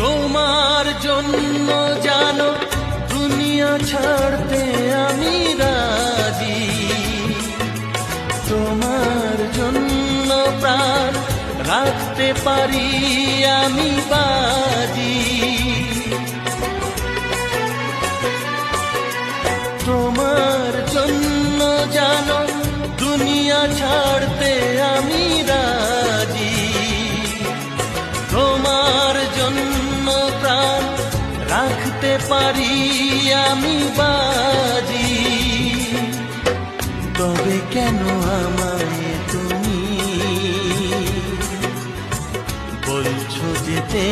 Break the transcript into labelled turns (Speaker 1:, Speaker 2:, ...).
Speaker 1: তোমার জন্য জানো দুনিয়া ছাড়তে আমি রাজি, তোমার জন্য প্রাণ রাখতে পারি আমি বাজি। তোমার জন্য জানো দুনিয়া ছাড়তে আমি রাজি, তোমার জন্য প্রাণ রাখতে পারি আমি বাজি। তবে কেন আমায় তুমি বলছো যেতে